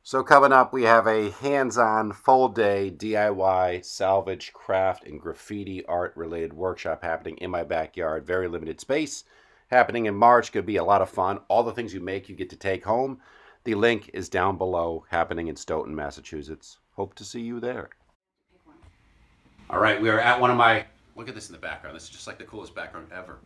So coming up, we have a hands-on full-day DIY salvage, craft, and graffiti art-related workshop happening in my backyard. Very limited space. Happening in March. Could be a lot of fun. All the things you make, you get to take home. The link is down below. Happening in Stoughton, Massachusetts. Hope to see you there. All right, we are at one of my... Look at this in the background. This is just like the coolest background ever.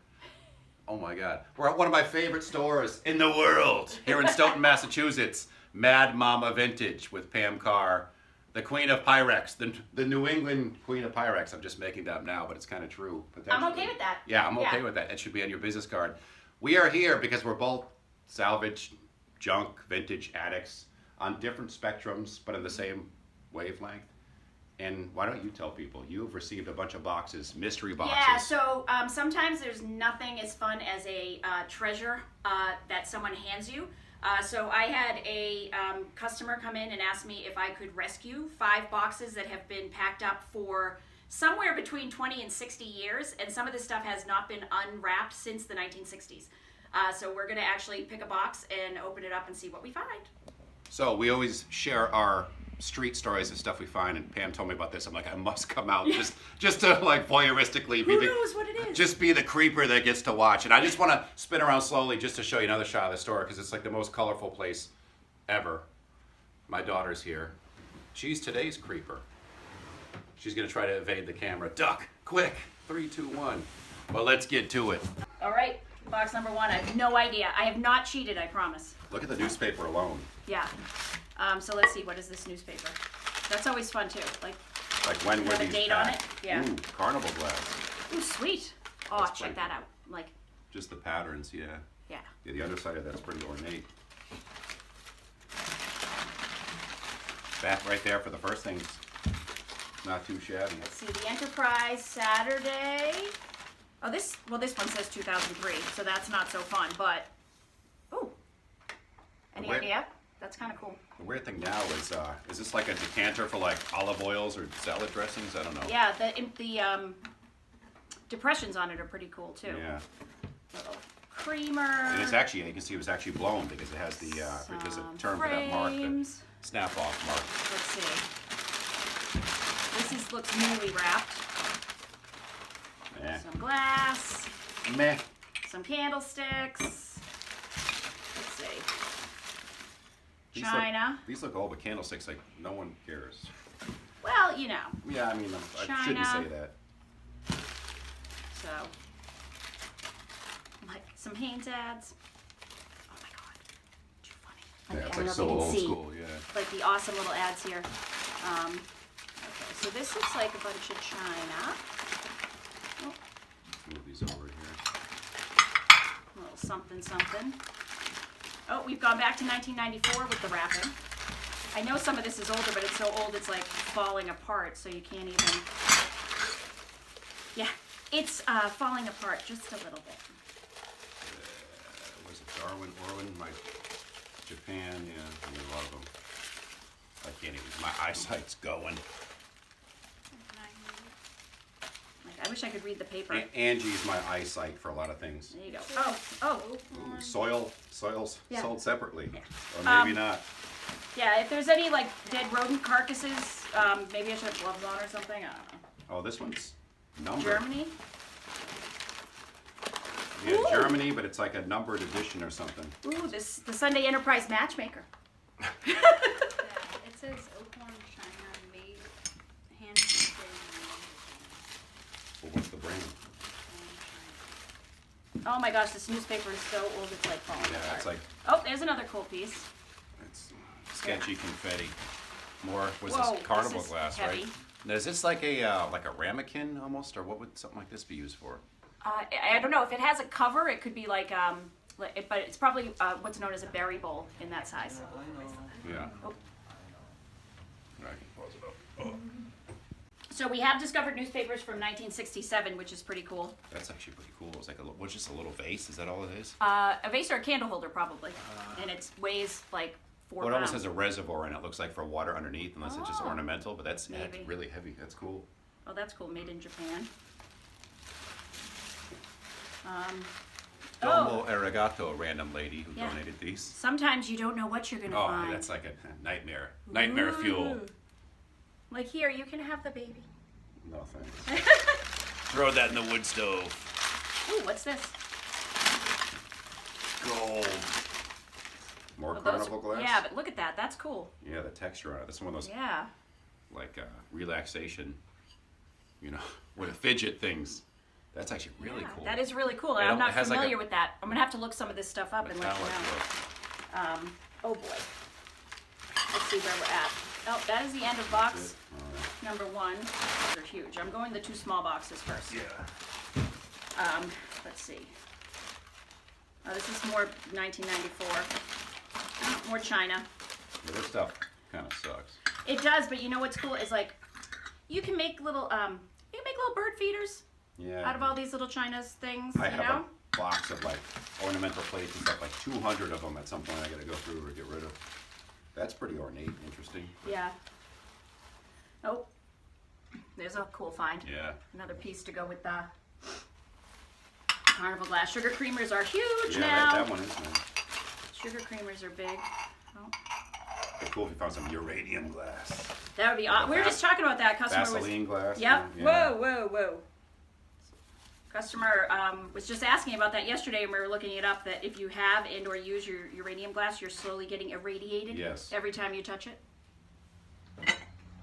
Oh my God. We're at one of my favorite stores in the world here in Stoughton, Massachusetts. Mad Mama Vintage with Pam Carr, the queen of Pyrex, the New England queen of Pyrex. I'm just making that up now, but it's kind of true. I'm okay with that. Yeah, I'm okay with that. It should be on your business card. We are here because we're both salvage, junk, vintage addicts on different spectrums, but in the same wavelength. And why don't you tell people? You've received a bunch of boxes, mystery boxes. Yeah, so sometimes there's nothing as fun as a treasure that someone hands you. So I had a customer come in and ask me if I could rescue 5 boxes that have been packed up for somewhere between 20 and 60 years, and some of this stuff has not been unwrapped since the 1960s. So we're going to actually pick a box and open it up and see what we find. So we always share our street stories and stuff we find, and Pam told me about this. I'm like, I must come out just to like voyeuristically Who knows what it is? Just be the creeper that gets to watch. And I just want to spin around slowly just to show you another shot of the store because it's like the most colorful place ever. My daughter's here. She's today's creeper. She's gonna try to evade the camera. Duck, quick! 3, 2, 1. Well, let's get to it. All right, box number 1. I have no idea. I have not cheated, I promise. Look at the newspaper alone. Yeah. So let's see, what is this newspaper? That's always fun too. Like when were have a these date packed? on it? Yeah. Ooh, carnival glass. Ooh, sweet. Oh, That's check pretty that cool. out. Like, Just the patterns, yeah. yeah. Yeah, the underside of that's pretty ornate. That right there for the first thing. Not too shabby. Let's see, the Enterprise Saturday. Oh, this one says 2003, so that's not so fun, but, ooh. Any Where- idea? That's kind of cool. The weird thing now is this like a decanter for like olive oils or salad dressings? I don't know. Yeah, the depressions on it are pretty cool too. Yeah. Little creamer. And it's actually, you can see it was actually blown because it has the, there's a term for that mark, the frames. snap off mark. Let's see. This looks newly wrapped. Eh. Some glass. Meh. Some candlesticks. Let's see. These China. These look old, but candlesticks, like, no one cares. Well, you know. Yeah, I mean, I shouldn't say that. So, like some Hanes ads. Oh my God, too funny. Yeah, Okay, it's I don't like know so if you can old see, school, yeah. like the awesome little ads here. Okay, so this looks like a bunch of China. Oh, Let's move these over here. a little something, something. Oh, we've gone back to 1994 with the wrapping. I know some of this is older, but it's so old it's like falling apart, so you can't even... Yeah, it's falling apart just a little bit. Was it Darwin, Orwin, Japan? Yeah, I mean, a lot of them. I can't even, my eyesight's going. Like, I wish I could read the paper. Angie's my eyesight for a lot of things. There you go. Oh. Ooh, soils Yeah. sold separately. Yeah. Or maybe not. Yeah, if there's any like dead rodent carcasses, maybe I should have gloves on or something. I don't know. Oh, this one's numbered. Germany. Yeah, Ooh. Germany, but it's like a numbered edition or something. Ooh, the Sunday Enterprise Matchmaker. Yeah, it says Oakhorn, China, made hand painted Well, what's the brand? Oh my gosh, this newspaper is so old it's like falling Yeah, apart. it's like Oh, there's another cool piece. it's sketchy confetti. More was Whoa, this carnival this is glass, heavy. right? Now, is this like a ramekin almost, or what would something like this be used for? I don't know if it has a cover. It could be like but it's probably what's known as a berry bowl in that size. Yeah. Oh. I can pause it up. Oh, So we have discovered newspapers from 1967, which is pretty cool. that's actually pretty cool. It's like what's just a little vase? Is that all it is? A vase or a candle holder, probably. And it weighs like 4 Well, it pounds. almost has a reservoir in it. Looks like for water underneath, unless it's just Oh. ornamental. But that's Maybe. really heavy. That's cool. Oh, that's cool. Made in Japan. Domo Arigato, a random lady who Yeah. donated these. Sometimes you don't know what you're gonna Oh, find. that's like a nightmare. Nightmare fuel. Ooh. Like here, you can have the baby. No thanks. Throw that in the wood stove. Ooh, what's this? Gold. More Oh, those carnival glass? Yeah, but look at that. That's cool. Yeah, the texture on it. That's one of those Yeah. like relaxation, with a fidget things. That's actually really Yeah, cool. that is really cool. It I'm not has like familiar with that. I'm gonna have to look some of this stuff up and let you metallic know. look. Oh boy. Let's see where we're at. Oh, that is the end of box number 1. They're huge. I'm going the 2 small boxes first. Yeah. Let's see. Oh, this is more 1994. Oh, more China. Yeah, this stuff kind of sucks. It does, but you know what's cool is like you can make little bird feeders Yeah. out of all these little China's things. I you have know? a box of like ornamental plates and stuff, like 200 of them at some point I gotta go through or get rid of. That's pretty ornate, interesting. Yeah. Oh, there's a cool find. Yeah. Another piece to go with the carnival glass. Sugar creamers are huge Yeah, now. that one is nice. Sugar creamers are big. Oh, It'd be cool if you found some uranium glass. that would be awesome. We were just talking about that. Customer was. Vaseline glass. Yep. Yeah. Whoa. Customer was just asking about that yesterday, and we were looking it up. That if you have and or use your uranium glass, you're slowly getting irradiated. Yes. Every time you touch it.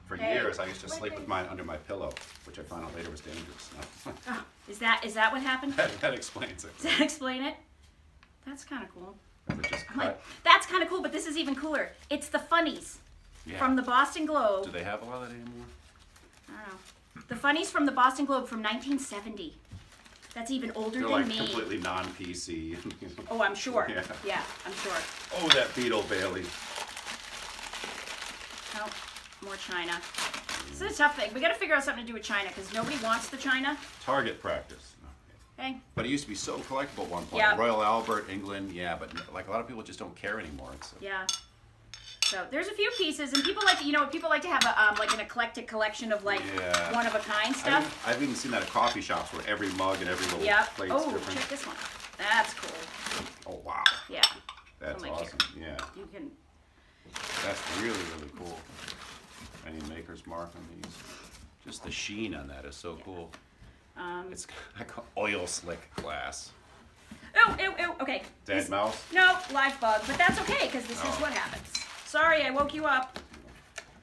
For Hey. years, I used to sleep with mine under my pillow, which I found out later was dangerous. Oh, is that what happened? that explains it. Does that explain it? That's kind of cool. It just I'm like, cut. that's kind of cool, but this is even cooler. It's the funnies Yeah. from the Boston Globe. Do they have a lot of that anymore? I don't know. The funnies from the Boston Globe from 1970. That's even older They're than like me. completely non-PC. Oh, I'm sure. Yeah. I'm sure. Oh, that Beetle Bailey. Oh, more China. This is a tough thing. We got to figure out something to do with China because nobody wants the China. Target practice. Okay. But it used to be so collectible at one point. Yeah. Royal Albert, England, yeah, but like a lot of people just don't care anymore. It's Yeah. So there's a few pieces, and people like to have a like an eclectic collection of like Yeah. one of a kind stuff. I've even seen that at coffee shops where every mug and every little Yeah. plate's Oh, different. check this one. That's cool. Oh, wow. Yeah. That's Like here. awesome. Yeah. You can. That's really, really cool. Any maker's mark on these? Just the sheen on that is so cool. It's like oil slick glass. Ew. Okay. Dead mouse? No, live bug, but that's okay because this is Oh. what happens. Sorry, I woke you up.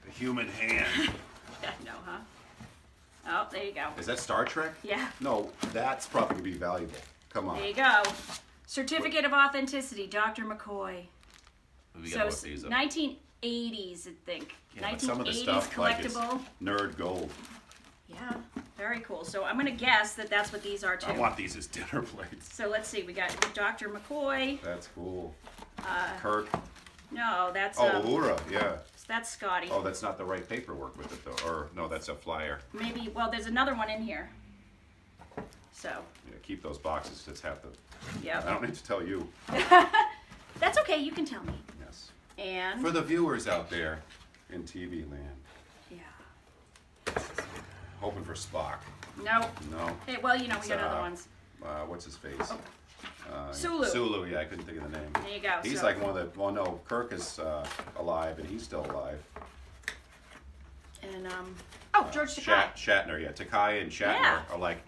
The human hand. No, huh? Oh, there you go. Is that Star Trek? Yeah. No, that's probably going to be valuable. Come on. There you go. Certificate of Authenticity, Dr. McCoy. We So gotta look these up. 1980s, I think. Yeah, but some of the 1980s stuff, like it's collectible. nerd gold. Yeah, very cool. So I'm gonna guess that that's what these are too. I want these as dinner plates. So let's see. We got Dr. McCoy. That's cool. Kirk. No, that's Oh, Uhura, yeah. that's Scotty. Oh, that's not the right paperwork with it though. Or no, that's a flyer. Maybe. Well, there's another one in here. So. Yeah, keep those boxes. Just have to. Yeah. I don't need to tell you. That's okay. You can tell me. Yes. And. For the viewers out there in TV land, Yeah. hoping for Spock. No. No. Hey, well, we It's, got other ones. What's his face? Sulu. Sulu, yeah, I couldn't think of the name. There you go. He's So- like one of the. Well, no, Kirk is alive, and he's still alive. And oh, George Takei. Shatner, yeah, Takei and Shatner Yeah. are like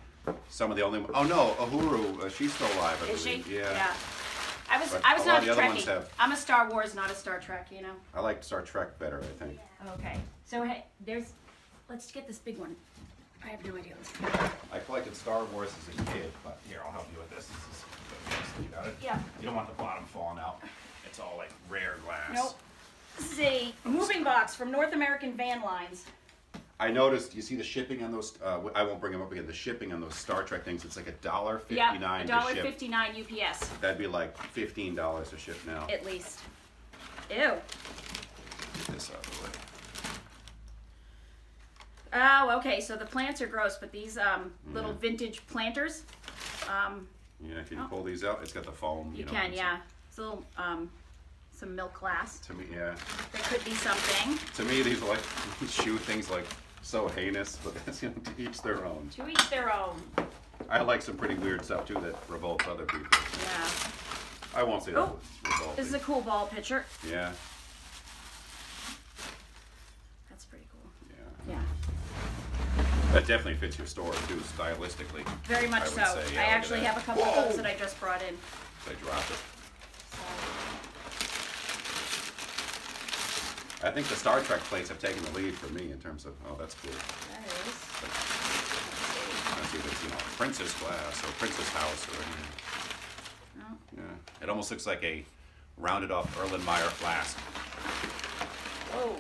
some of the only. Oh no, Uhuru, she's still alive, I Is she? believe. Yeah. I was But I a was lot not of a the other ones Trekkie. have- I'm a Star Wars, not a Star Trek. I like Star Trek better, I think. Okay. So hey, let's get this big one. I have no idea. What this is. I collected Star Wars as a kid, but here, I'll help you with this. This is you got it? Yeah. You don't want the bottom falling out. It's all like rare glass. Nope. This is a moving box from North American Van Lines. I noticed, you see the shipping on those, I won't bring them up again, the shipping on those Star Trek things, it's like $1.59 Yeah, to ship. $1.59 UPS That'd be like $15 to ship now. at least. Ew. Get this out of the way. Oh, okay. So the plants are gross, but these little vintage planters, Yeah, can you pull these out? It's got the foam. you know, can, and yeah. It's a little some milk glass. To me, yeah. That could be something. To me, these are like shoe things like so heinous, but to each their own. To each their own. I like some pretty weird stuff too that revolts other people. Yeah. I won't say that. Oh, this is a cool ball pitcher. Yeah. That's pretty cool. Yeah. Yeah. That definitely fits your store too, stylistically. Very much I would so. say, yeah, I look at actually that. have a couple of those that I just brought in. I dropped it. So. I think the Star Trek plates have taken the lead for me in terms of, oh, that's cool. That is. Let's see if it's, Princess Glass or Princess House or anything. No. Yeah. It almost looks like a rounded off Erlenmeyer flask. Whoa. Well,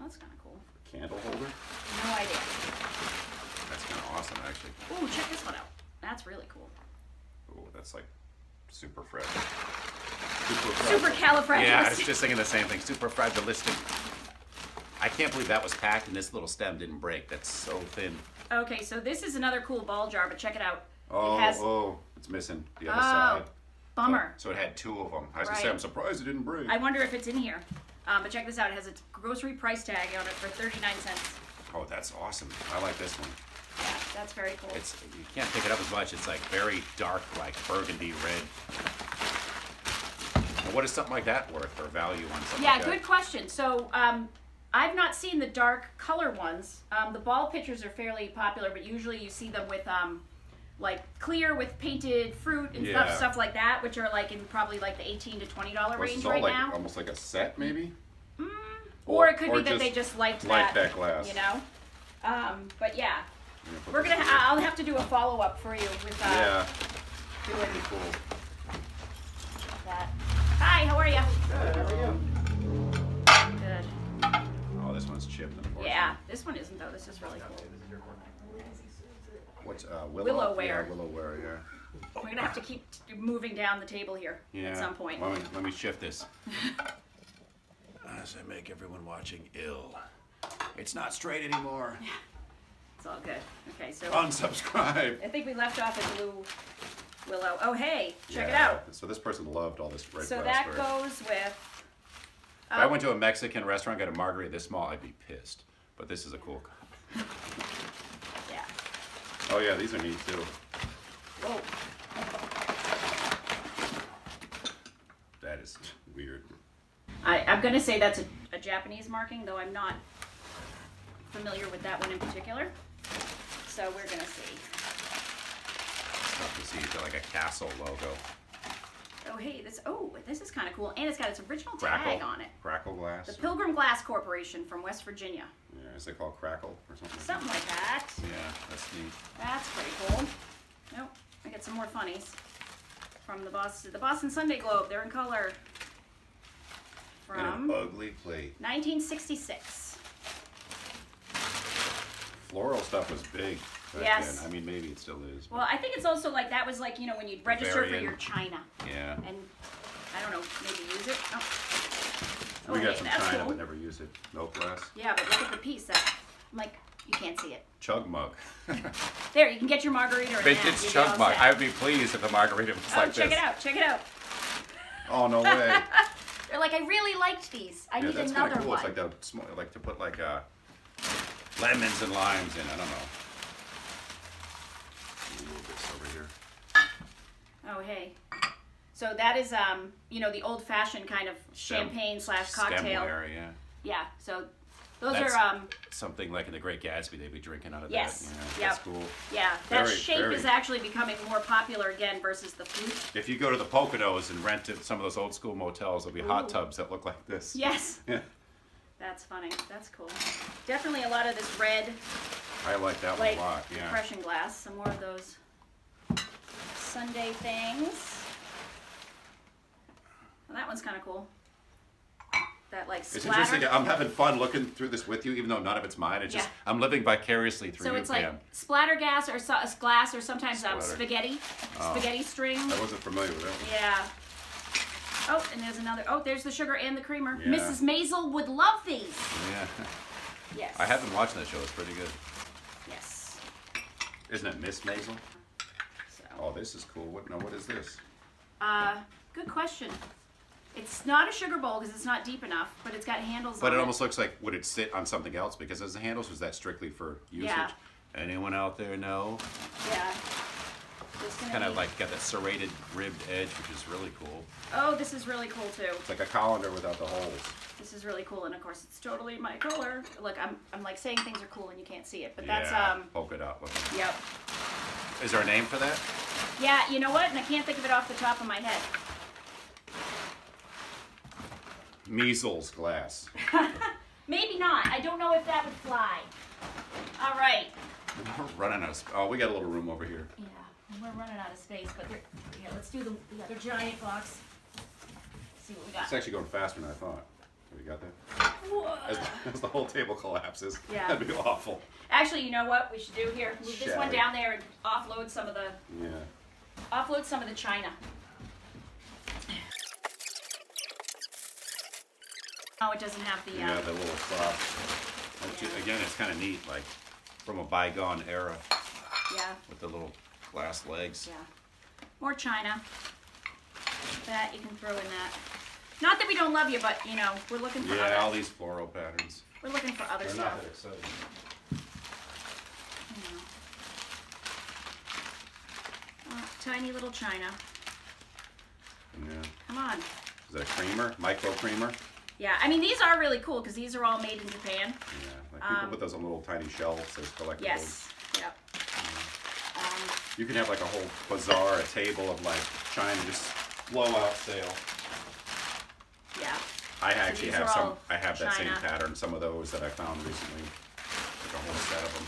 that's kind of cool. Candle holder? No idea. That's kind of awesome, actually. Ooh, check this one out. That's really cool. Oh, that's like super fresh. Supercalifragilistic. Yeah, I was just thinking the same thing. Super fragilistic. I can't believe that was packed and this little stem didn't break. That's so thin. Okay, so this is another cool ball jar, but check it out. Oh, it has, it's missing the other side. Bummer. So it had two of them. I was Right. gonna say, I'm surprised it didn't break. I wonder if it's in here. But check this out. It has a grocery price tag on it for 39 cents. Oh, that's awesome. I like this one. Yeah, that's very cool. It's you can't pick it up as much. It's like very dark, like burgundy red. Now, what is something like that worth or value on something Yeah, like that? good question. So I've not seen the dark color ones. The ball pitchers are fairly popular, but usually you see them with like clear with painted fruit and Yeah. stuff like that, which are like in probably like the $18 to $20 Or this range is all right like now. almost like a set, maybe. Or it could be or that they just liked that glass. You know. But yeah, I'm gonna put we're this gonna. here. I'll have to do a follow up for you with Yeah, doing pretty cool. that. Hi, how are you? Good, how are you? Good. Oh, this one's chipped, unfortunately. Yeah, this one isn't though. This is really cool. What's willow? Willowware. Yeah, willowware. Yeah. We're gonna have to keep moving down the table here Yeah. at some point. Let me shift this. As I make everyone watching ill. It's not straight anymore. It's all good. Okay, so Unsubscribe. I think we left off at Blue Willow. Oh, hey, check it Yeah. out. So this person loved all this red So glassware. that goes with. If I went to a Mexican restaurant, got a margarita this small, I'd be pissed. But this is a cool cup. Yeah. Oh yeah, these are neat too. Whoa. That is weird. I'm gonna say that's a Japanese marking, though I'm not familiar with that one in particular. So we're gonna see. Tough to see. It's got like a castle logo. Oh, hey, this is kind of cool, and it's got its original Crackle. tag on it. Crackle glass. The Pilgrim Glass Corporation from West Virginia. Yeah, is it called Crackle or something? Something like that. Yeah, that's neat. That's pretty cool. Nope, I got some more funnies from the Boston Sunday Globe. They're in color. And From an ugly plate. 1966. Floral stuff was big back Yes. then. I mean, maybe it still is. Well, I think it's also like that was like, when you'd register for Bavarian. your china. Yeah. And I don't know, maybe use it. Oh, We hey, got some that's china, cool. but never used it. Milk glass. Yeah, but look at the piece. I'm like, you can't see it. Chug mug. There, you can get your margarita right now. Vintage You'll be chug all mug. set. I would be pleased if the margarita was like check this. it out, check it out. Oh, no way. They're like, I really liked these. I Yeah, need that's another kind of cool. one. It's like the small, like to put like lemons and limes in. I don't know. Move this over here. Oh, hey. So that is, the old-fashioned kind of champagne / cocktail. Stemware, yeah. Yeah. So those That's are something like in The Great Gatsby, they'd be drinking out of Yes. that. Yeah, that's Yep. cool. yeah. That Very, shape very. is actually becoming more popular again versus the flute. If you go to the Poconos and rent some of those old school motels, there'll be hot Ooh. tubs that look like this. Yes. Yeah. That's funny. That's cool. Definitely a lot of this red, I like that one like a lot. Yeah. compression glass. Some more of those Sunday things. Well, that one's kind of cool. That like It's splatter. interesting. I'm having fun looking through this with you, even though none of it's mine. It's just Yeah. I'm living vicariously through So you, it's like Pam. splatter gas or glass or sometimes Splatter. spaghetti, Oh. spaghetti string. I wasn't familiar with that one. Yeah. Oh, and there's another. Oh, there's the sugar and the creamer. Yeah. Mrs. Maisel would love these. Yeah. Yes. I have been watching that show. It's pretty good. Yes. Isn't it Miss Maisel? So. Oh, this is cool. What is this? Good question. It's not a sugar bowl because it's not deep enough, but it's got handles But on it almost looks like, would it sit on something else because as the handles, was that strictly for usage? Yeah. Anyone out there know? Yeah. It's kind of like got that serrated ribbed edge, which is really cool. Oh, this is really cool too. It's like a colander without the holes. This is really cool, and of course it's totally my color. Look, I'm like saying things are cool and you can't see it, but that's polka dot looking. Yep. Is there a name for that? Yeah, you know what? And I can't think of it off the top of my head. Measles glass. Maybe not. I don't know if that would fly. All right. We're running out of oh, we got a little room over here. Yeah, we're running out of space, but here, let's do the other giant box. See what we got. It's actually going faster than I thought. Have you got that? Whoa. As the whole table collapses. Yeah. That'd be awful. Actually, you know what we should do here? Move this one Shatter. down there and offload some of the china. Oh, it doesn't have the. Yeah, the little soft. Again, it's kind of neat, like from a bygone era. Yeah. With the little glass legs. Yeah. More china. That you can throw in that. Not that we don't love you, but you know we're looking for. Yeah, all these floral patterns. We're looking for other They're stuff. not that exciting. Tiny little china. Yeah. Come on. Is that a creamer? Micro creamer? Yeah, I mean these are really cool because these are all made in Japan. Yeah. Like people put those on little tiny shelves as collectibles. Yes. Yep. You can have like a whole bazaar, a table of like China just blowout sale. Yeah. I actually these have are some. all I have that same China. pattern. Some of those that I found recently, like a whole set of them.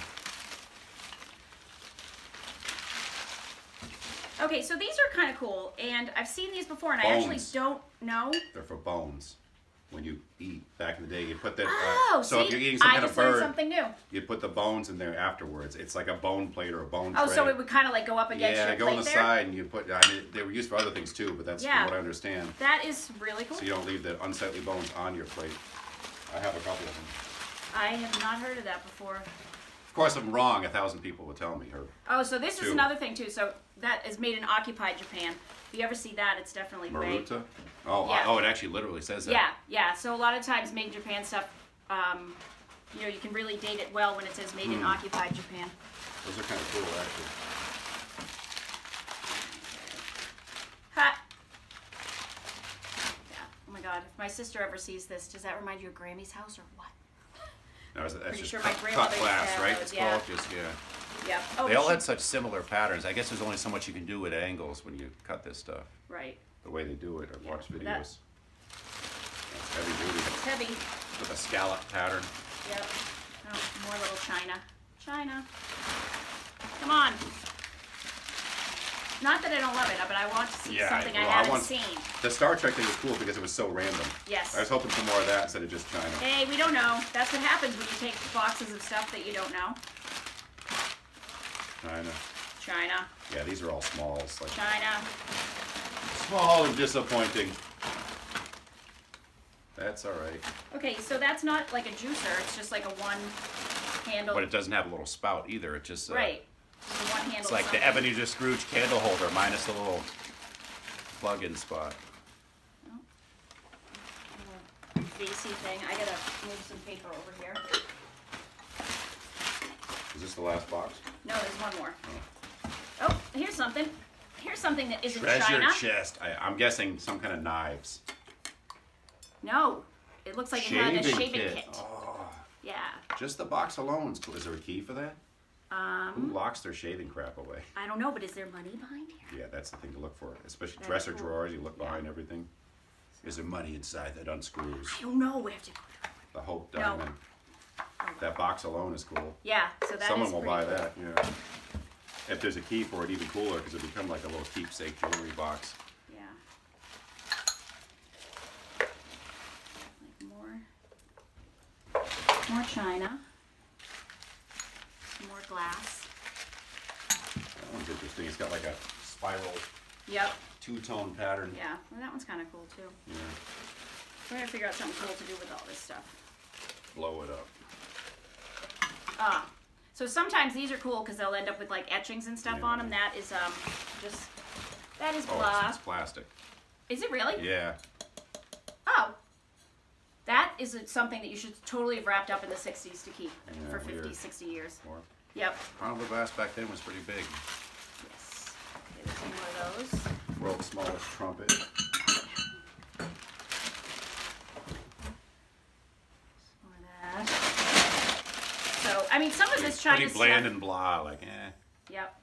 Okay, so these are kind of cool, and I've seen these before, and I Bones. actually don't know. They're for bones. When you eat, back in the day, you put that. Oh, so see? if you're eating some I kind just of learned bird, something new. you put the bones in there afterwards. It's like a bone plate or a bone Oh, tray. so it would kind of like go up against Yeah, your go plate on the there? side, and you put. I mean, they were used for other things too, but that's Yeah. from what I understand. That is really cool. So you don't leave the unsightly bones on your plate. I have a couple of them. I have not heard of that before. Of course, if I'm wrong, 1,000 people will tell me. Or Oh, so this is Two. another thing too. So that is made in occupied Japan. If you ever see that, it's definitely made. Maruta. Oh, Yeah. oh, it actually literally says that. Yeah, yeah. So a lot of times made in Japan stuff, you know, you can really date it well when it says made in occupied Japan. Those are kind of cool, actually. Ha! Yeah. Oh my God. If my sister ever sees this, does that remind you of Grammy's house or what? No, that's Pretty just sure my cut grandmother glass, used to have right? those, It's yeah. called just yeah. Yep. Oh, They all she- had such similar patterns. I guess there's only so much you can do with angles when you cut this stuff. Right. The way they do it. I've watched videos. that- That's heavy duty. It's heavy. With a scallop pattern. Yep. Oh, more little china. China. Come on. Not that I don't love it, but I want to see Yeah, something I well, haven't seen. The Star Trek thing was cool because it was so random. Yes. I was hoping for more of that instead of just China. Hey, we don't know. That's what happens when you take boxes of stuff that you don't know. China. China. Yeah, these are all smalls. Like China. small and disappointing. That's all right. Okay, so that's not like a juicer. It's just like a one handle. But it doesn't have a little spout either. It just Right. It's a one handle. It's like the Ebenezer Scrooge candle holder minus the little plug-in spot. Vasey thing. I gotta move some paper over here. Is this the last box? No, there's one more. Oh, here's something. Here's something that isn't Treasure China. chest. I'm guessing some kind of knives. No, it looks like it had a shaving kit. kit. Oh, Yeah. just the box alone is cool. Is there a key for that? Who locks their shaving crap away? I don't know, but is there money behind here? Yeah, that's the thing to look for. Especially That's dresser cool. drawers. You look behind everything. Is there money inside that unscrews? I don't know. We have to. The Hope No. Diamond. That box alone is cool. Yeah. So that Someone is will pretty buy cool. that. Yeah. If there's a key for it, even cooler because it'll become like a little keepsake jewelry box. Yeah. Like more china. Some more glass. That one's interesting. It's got like a spiral Yep. two-tone pattern. Yeah. Well, that one's kind of cool too. Yeah. We're gonna figure out something cool to do with all this stuff. Blow it up. So sometimes these are cool because they'll end up with like etchings and stuff on them. That is just that is Oh, blah. it's plastic. Is it really? Yeah. Oh. That is something that you should totally have wrapped up in the 60s to keep Yeah, for 50, weird. 60 years. Or Yep. Carnival glass back then was pretty big. Yes. Okay, there's some more of those. World's smallest trumpet. More of that. So, I mean, some of this China Pretty bland stuff. and blah, like, eh. Yep.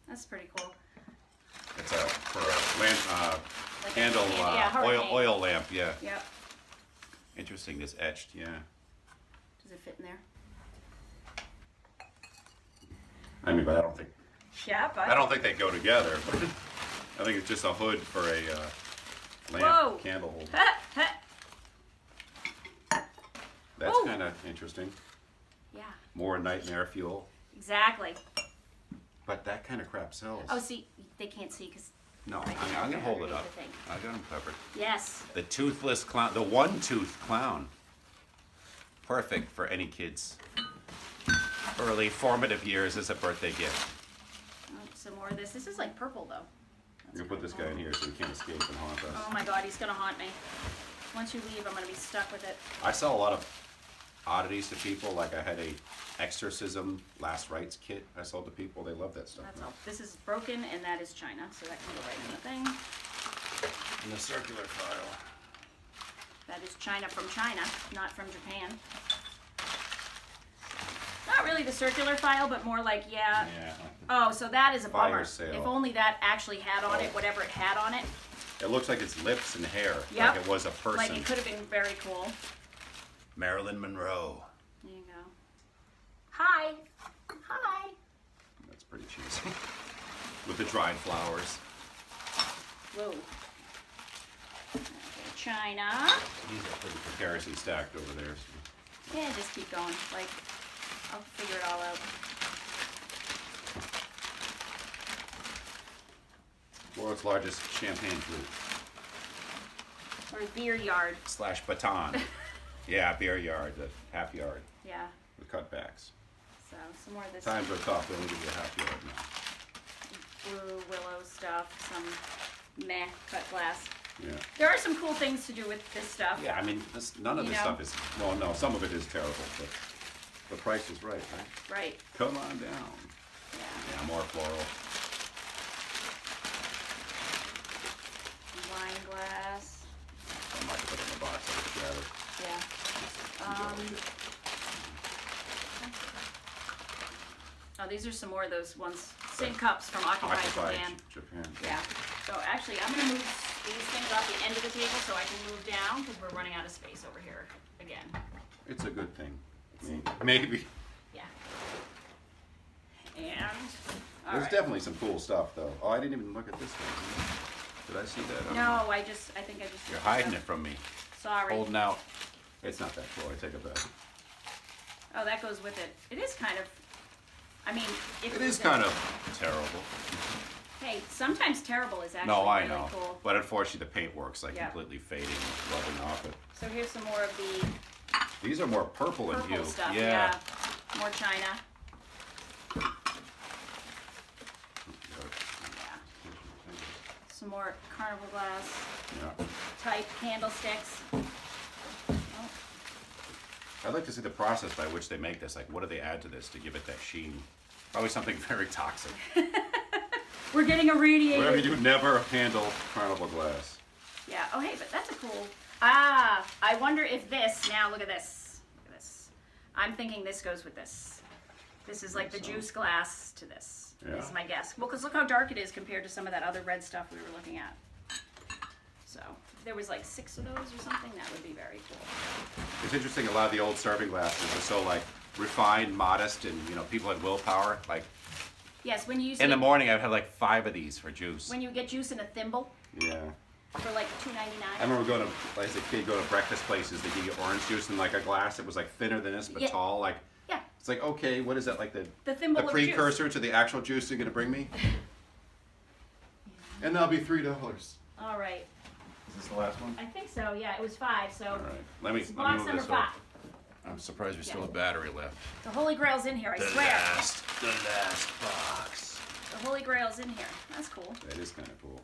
That's pretty cool. It's for a lamp, Like a candle, hurricane. oil lamp, yeah. Yep. Interesting, it's etched, yeah. Does it fit in there? I mean, but I don't think Yeah, but. I don't think they go together. But I think it's just a hood for a lamp Whoa. candle holder. Ha, ha. That's Ooh. kind of interesting. Yeah, More nightmare fuel. exactly. But that kind of crap sells. Oh, see, they can't see because. No, Right I'm there, gonna hold it underneath up. the thing. I got them covered. Yes. The toothless clown, the one-toothed clown. Perfect for any kid's early formative years as a birthday gift. Oh, some more of this. This is like purple though. I'm gonna put this guy in here so he can't escape and haunt us. Oh my God, he's gonna haunt me. Once you leave, I'm gonna be stuck with it. I sell a lot of oddities to people. Like I had a exorcism last rites kit I sold to people. They love that stuff. That's all. This is broken, and that is China, so that can go right in the thing. In the circular file. That is China from China, not from Japan. Not really the circular file, but more like, yeah. Yeah. Oh, so that is a Fire bummer. sale. If only that actually had on it, whatever it had on it. It looks like it's lips and hair. Yep. Like it was a person. Like it could have been very cool. Marilyn Monroe. There you go. Hi. Hi. That's pretty cheesy. With the dried flowers. Whoa. Okay, China. These are pretty precariously stacked over there. So. Yeah, just keep going. Like, I'll figure it all out. World's largest champagne flute. Or beer yard. / baton. Yeah, beer yard, the half yard. Yeah. With cutbacks. So, some more of this Times are tough. They only give you a half yard now. blue willow stuff. Some meh cut glass. Yeah. There are some cool things to do with this stuff. Yeah, I mean, none of You this know? stuff is. Well, no, some of it is terrible, but the price is right, right? Right. Come on down. Yeah. Yeah, more floral. Wine glass. I'm not gonna put it in the box. I would rather. Yeah. Oh, these are some more of those ones. Same cups from Occupied Japan. Japan. Yeah. So actually, I'm going to move these things off the end of the table so I can move down because we're running out of space over here again. It's a good thing. Maybe. Yeah. And all There's right. definitely some cool stuff, though. Oh, I didn't even look at this thing. Did I see that? No, I think I just. You're hiding it from me. Sorry. Holding out. It's not that cool. I take it back. Oh, that goes with it. It is kind of. I mean, It is kind of terrible. Hey, sometimes terrible is actually No, I really know. cool. But unfortunately, the paintwork's like Yeah. completely fading, rubbing off it. So here's some more of the These are more purple in purple hue. stuff. Yeah. More China. Yeah. Some more carnival glass Yeah. type candlesticks. Oh, I'd like to see the process by which they make this. Like, what do they add to this to give it that sheen? Probably something very toxic. we're getting irradiated. Whatever you do, never handle carnival glass. Yeah. Oh, hey, but that's a cool. Ah, I wonder if this. Now look at this. Look at this. I'm thinking this goes with this. This is like the juice glass to this. Yeah. Is my guess. Well, because look how dark it is compared to some of that other red stuff we were looking at. So if there was like 6 of those or something, that would be very cool. It's interesting. A lot of the old serving glasses are so like refined, modest, and people had willpower. Like Yes, when you use in the it- morning, I'd have like 5 of these for juice. when you get juice in a thimble Yeah. for like I $2.99. remember going to, as a kid, going to breakfast places. They give you orange juice in like a glass. It was like thinner than this, but Yeah. tall. Like Yeah, it's like, okay, what is that? Like the the thimble of juice. precursor to the actual juice you're gonna bring me? And that'll be $3. All right. Is this the last one? I think so. Yeah, it was 5. So All right. Let me it's move box number this 5. over. I'm surprised we still have battery left. The Holy Grail's in here. I swear. The last box. The Holy Grail's in here. That's cool. That is kind of cool.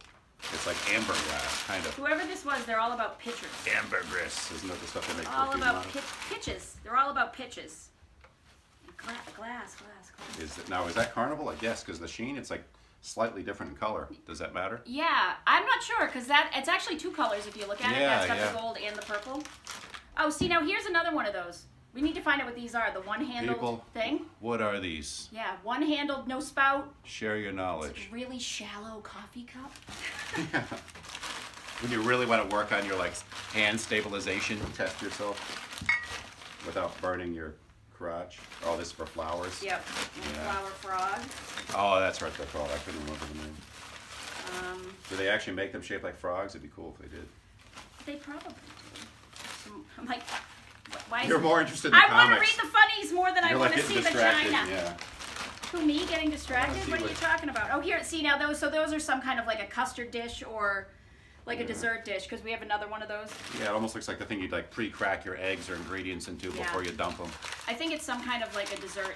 It's like amber glass, kind of. Whoever this was, they're all about pitchers. Ambergris. Isn't that the stuff they make All perfume about out of? pitches. They're all about pitches. Glass. Is that Carnival? I guess because the sheen, it's like slightly different in color. Does that matter? Yeah, I'm not sure because it's actually two colors if you look at it. That's got the gold and the purple. Oh, see now here's another one of those. We need to find out what these are. The one-handled thing. What are these? Yeah, one-handled, no spout. Share your knowledge. It's a really shallow coffee cup. Yeah. When you really want to work on your like hand stabilization, test yourself without burning your crotch. Oh, this is for flowers. Yep. Yeah. Flower frog. Oh, that's right. They're called. I couldn't remember the name. Do they actually make them shaped like frogs? It'd be cool if they did. They probably do. I'm like, why? You're more interested in the comics. I want to read the funnies more than I want to see the China. Yeah. Who, me getting distracted? What are you talking about? Oh, here. See now those. So those are some kind of like a custard dish or like a dessert dish because we have another one of those. Yeah, it almost looks like the thing you'd like pre-crack your eggs or ingredients into before you dump them. I think it's some kind of like a dessert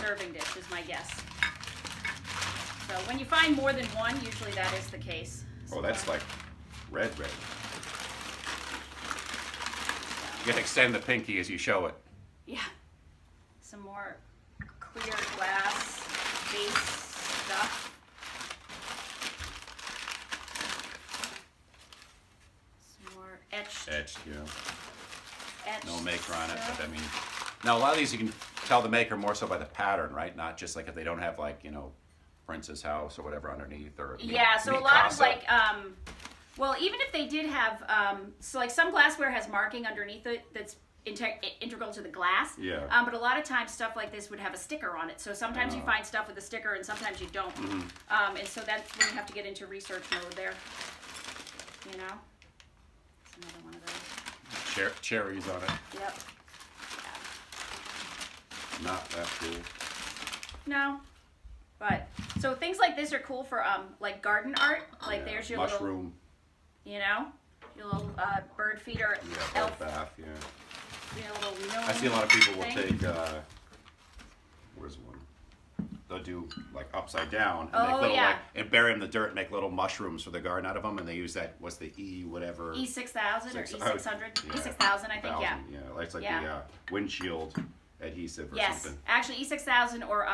serving dish is my guess. So when you find more than one, usually that is the case. Oh, that's like red. You can extend the pinky as you show it. Yeah. Some more clear glass base stuff. Some more etched, yeah. No maker on it, but I mean, now a lot of these you can tell the maker more so by the pattern, right? Not just like if they don't have like, you know, Prince's house or whatever underneath or so a lot of like well, even if they did have so like some glassware has marking underneath it that's integral to the glass. Yeah. But a lot of times stuff like this would have a sticker on it. So sometimes you find stuff with a sticker and sometimes you don't. And so that's when you have to get into research mode there. You know? It's another one of those. Cherries on it. Yep. Yeah. Not that cool. No. But so things like this are cool for like garden art. Like there's your mushroom. Little, you know, your little bird feeder elf. Bath, yeah. Little gnome I see a lot of people will thing. take where's one? They'll do like upside down and make little like and bury them in the dirt and make little mushrooms for the garden out of them, and they use that what's the whatever E6000 or E600 yeah, E6000 I think it's like the windshield adhesive or something. Actually E6000 or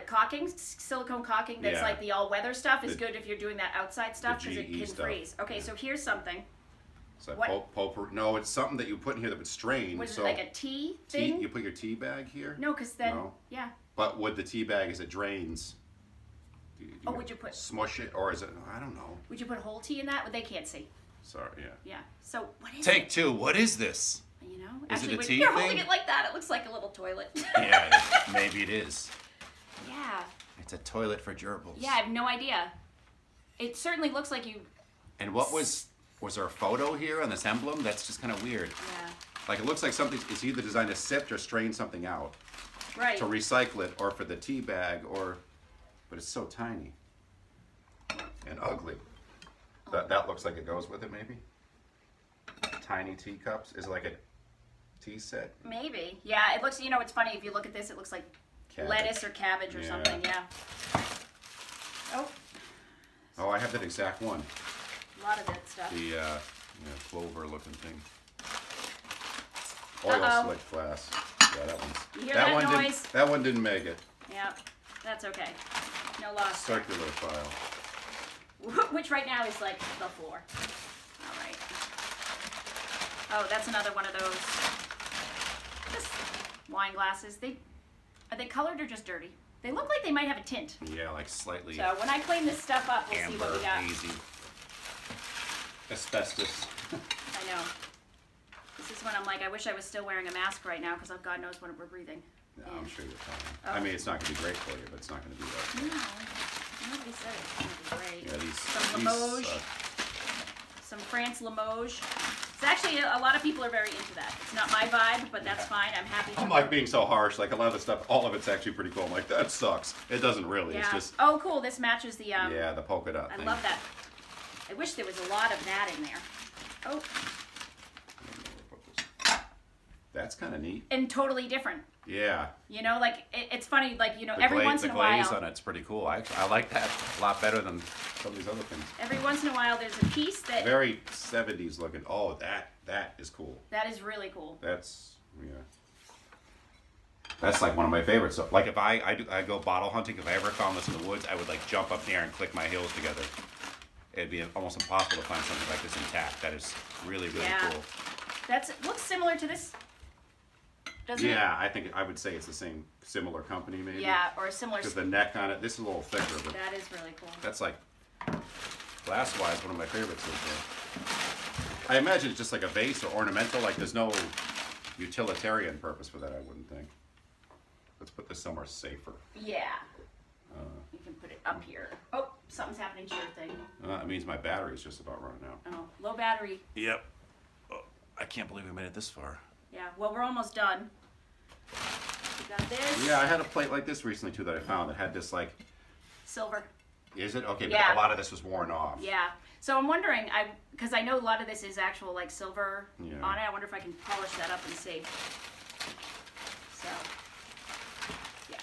caulking, silicone caulking that's like the all-weather stuff is good if you're doing that outside stuff because it can freeze. Okay, so here's something. It's like no, it's something that you put in here that would strain. Was it like a tea thing? You put your tea bag here? No, because then, But with the tea bag, as it drains, would you put... Smush it, or is it, I don't know. Would you put whole tea in that? Well, they can't see. Sorry, yeah. Yeah, so what is Take two, what is this? You know? Is Actually, it a when tea you're thing? holding it like that, it looks like a little toilet. Yeah, maybe it is. Yeah. It's a toilet for gerbils. Yeah, I have no idea. It certainly looks like you... And what was there a photo here on this emblem? That's just kind of weird. Yeah. Like it looks like something, it's either designed to sift or strain something out. Right. To recycle it, or for the tea bag, but it's so tiny. And ugly. That looks like it goes with it, maybe? Tiny teacups? Is it like a tea set? Maybe. Yeah, it looks, you know, it's funny, if you look at this, it looks like lettuce or cabbage or something, yeah. Oh, I have that exact one. a lot of that stuff. The clover looking thing. Oil slick glass. Yeah, that one's. You hear that one noise? That one didn't make it. Yeah, that's okay. No loss. Circular file. Which right now is like the floor. All right. Oh, that's another one of those. Just wine glasses. Are they colored or just dirty? They look like they might have a tint. Yeah, like slightly. So when I clean this stuff up, we'll see what we got. Hazy. Asbestos. I know. This is when I'm like, I wish I was still wearing a mask right now because God knows when we're breathing. No, I'm sure you're fine. I mean, it's not going to be great for you, but it's not going to be that. No, nobody said it's going to be great. Yeah, some Limoges, some France Limoges. It's actually, a lot of people are very into that. It's not my vibe, but that's fine. I'm happy. I'm like being so harsh. Like a lot of the stuff, all of it's actually pretty cool. I'm like, that sucks. It doesn't really. Yeah. It's just. Oh, cool. This matches the. The polka dot thing. I love that. I wish there was a lot of that in there. Oh. That's kind of neat. And totally different. Yeah. You know, like it's funny, like every once in a while. The glaze on it's pretty cool. I like that a lot better than some of these other things. Every once in a while, there's a piece that. Very 70s looking. Oh, that is cool. That is really cool. That's That's like one of my favorites. So, like if I go bottle hunting, if I ever found this in the woods, I would like jump up there and click my heels together. It'd be almost impossible to find something like this intact. That is really, really cool. Looks similar to this, doesn't it? Yeah, I think I would say it's the same, similar company maybe. Yeah, or a similar. Because the neck on it, this is a little thicker. But that is really cool. that's like, glass-wise, one of my favorites is there. I imagine it's just like a vase or ornamental. Like there's no utilitarian purpose for that, I wouldn't think. Let's put this somewhere safer. Yeah. You can put it up here. Oh, something's happening to your thing. It means my battery's just about running out. Oh, low battery. Yep. Oh, I can't believe we made it this far. Yeah, well, we're almost done. We got this. Yeah, I had a plate like this recently too that I found that had this like. Silver. Is it? Okay, Yeah. but a lot of this was worn off. Yeah. So I'm wondering, because I know a lot of this is actual like silver Yeah. on it. I wonder if I can polish that up and see. So. Yeah.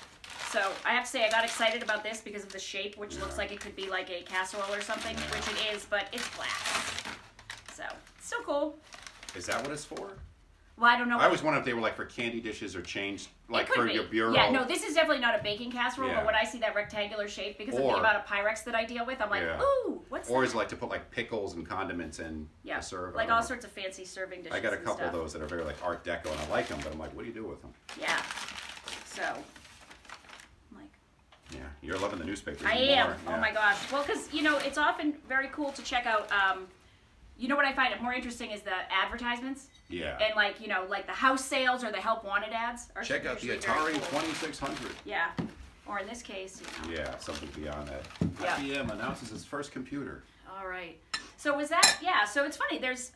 So I have to say I got excited about this because of the shape, which looks like it could be like a casserole or something, which it is, but it's glass. So it's still cool. Is that what it's for? Well, I don't know. I always wondered if they were like for candy dishes or changed, like It could for be. your bureau. Yeah, no, this is definitely not a baking casserole, Yeah. but when I see that rectangular shape, because of the Or- amount of Pyrex that I deal with, I'm like, Yeah. ooh, what's Or that? is it like to put like pickles and condiments in to serve? I like don't all know. sorts of fancy serving dishes. I got a and couple stuff. of those that are very like Art Deco, and I like them, but I'm like, what do you do with them? Yeah. So, I'm like, Yeah, you're loving the newspapers. I more. am. Yeah. Oh my gosh. Well, because it's often very cool to check out. You know what I find more interesting is the advertisements. Yeah. And like like the house sales or the help wanted ads. Are Check out the usually very Atari cool. 2600. Yeah. Or in this case, Yeah, something beyond that. Yeah. IBM announces its first computer. All right. So was that? Yeah. So it's funny. There's.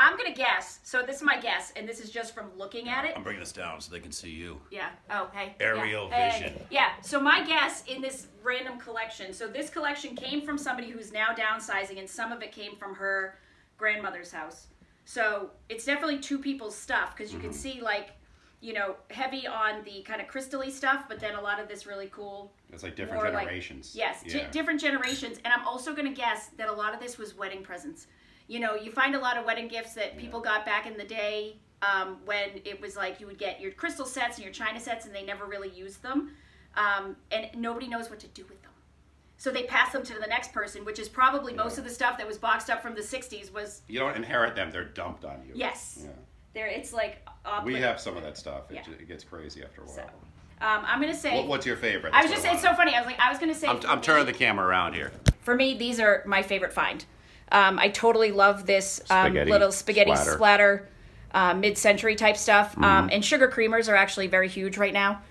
I'm gonna guess. So this is my guess, and this is just from looking at it. I'm bringing this down so they can see you. Yeah. Oh, hey. Aerial yeah. vision. Yeah. So my guess in this random collection. So this collection came from somebody who's now downsizing, and some of it came from her grandmother's house. So it's definitely two people's stuff because you can see like, heavy on the kind of crystally stuff, but then a lot of this really cool. It's like different more generations. Yes, Yeah. different generations. And I'm also going to guess that a lot of this was wedding presents. You find a lot of wedding gifts that people got back in the day when it was like you would get your crystal sets and your china sets and they never really used them. And nobody knows what to do with them. So they pass them to the next person, which is probably most of the stuff that was boxed up from the 60s was... You don't inherit them, they're dumped on you. Yes. Yeah. It's like... We have some of that stuff. Yeah. It gets crazy after a while. So, I'm going to say... What's your favorite? I was just saying, it's so funny. I was going to say... I'm turning the camera around here. For me, these are my favorite find. I totally love this Spaghetti little spaghetti splatter. splatter, mid-century type stuff. And sugar creamers are actually very huge right now.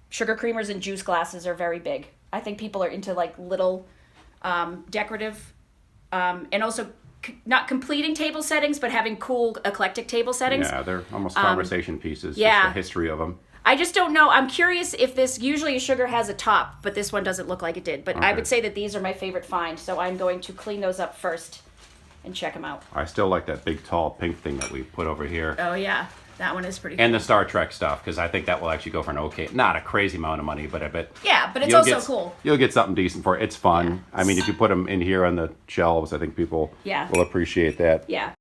Sugar creamers and juice glasses are very big. I think people are into like little decorative and also not completing table settings, but having cool eclectic table settings. Yeah, they're almost conversation pieces. yeah. Just the history of them. I just don't know. I'm curious if this, usually a sugar has a top, but this one doesn't look like it did. But I Okay. would say that these are my favorite find, so I'm going to clean those up first and check them out. I still like that big tall pink thing that we put over here. Oh yeah, that one is pretty And cool. the Star Trek stuff, because I think that will actually go for an okay, not a crazy amount of money, but I bet. Yeah, but it's you'll also get, cool. You'll get something decent for it. It's fun. Yeah. I mean, if you put them in here on the shelves, I think people Yeah. will appreciate that. Yeah.